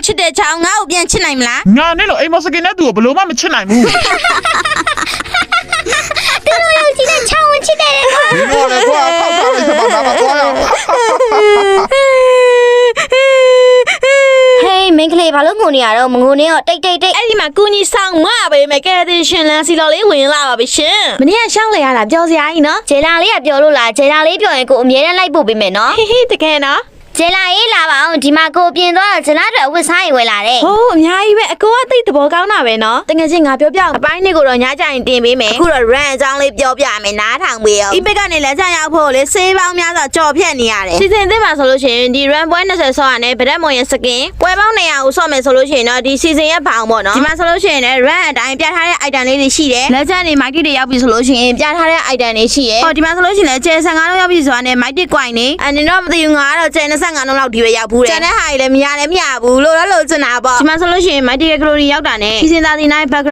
ချစ်တဲ့ချောင်းငါ့ကိုပြန်ချစ်နိုင်မလား ငါနဲ့လို့အိမ်မစကင်တဲ့သူကိုဘလို့မှမချစ်နိုင်ဘူး သူတို့ရောက်ကြည့်တဲ့ချောင်းဝင်ချစ်တယ်ကွာ ဒီတော့လည်းကွာခောက်ထားလိုက်စပါဒါမှသွားရအောင် ဟေးမင်းကလေးဘာလို့ငိုနေရတော့မငိုနေတော့တိတ် အဲ့ဒီမှာကူညီဆောင်မပဲမယ်ကဲတဲ့ရှင်လန်းစီတော်လေးဝင်လာပါပြီရှင်မနေ့ကရှောင်းလေရတာပြောစရာကြီးနော် ဂျေလာလေးကပြောလို့လားဂျေလာလေးပြောရင်ကိုအမြဲတမ်းလိုက်ပို့ပေးမယ်နော် ဟေးတကယ်နော် ဂျေလာရေးလာပါအောင်ဒီမှာကိုပြင်သွားဂျေလာတော့အဝတ်စားရေးဝယ်လာတဲ့ ဟိုးအများကြီးပဲအကိုကသိတဲ့ဘောကောင်းတာပဲနော်တကယ်ချင်းငါပြောပြအပိုင်းလေးကိုတော့ညကြရင်တင်ပေးမယ်အခုတော့ run အကြောင်းလေးပြောပြမယ်နားထောင်ပေးအောင်ဒီဘက်ကနေလက်ချရောက်ဖို့လေဆေးပေါင်းများစွာကြော်ဖြတ်နေရတယ်စီစဉ်သစ်မှာဆိုလို့ရှိရင်ဒီ run ပွဲ20ဆော့ရတယ်ဗရက်မွန်ရဲ့စကင်ပွဲပေါင်း200ကိုဆော့မယ်ဆိုလို့ရှိရင်တော့ဒီစီစဉ်ရဲ့ဘောင်ပေါ့နော်ဒီမှာဆိုလို့ရှိရင်လည်း run အတိုင်းပြထားတဲ့ item လေးတွေရှိတယ်လက်ချနေမိုက်တစ်တွေရောက်ပြီဆိုလို့ရှိရင်ပြထားတဲ့ item တွေရှိရယ်ဟောဒီမှာဆိုလို့ရှိရင်လည်းကျဲ15လုံးရောက်ပြီဆိုတာနဲ့မိုက်တစ် coin နေအနေတော့မသိဘူးငါကတော့ကျဲ25လုံးလောက်ဒီပဲရောက်ဘူးတယ်ကျန်တဲ့ဟာတွေလည်းမရဘူးလို့တော့လို့ချင်တာပေါ့ဒီမှာဆိုလို့ရှိရင်မိုက်တစ်ရဲ့ glory ရောက်တာနဲ့စီစဉ်သားဒီနိုင် back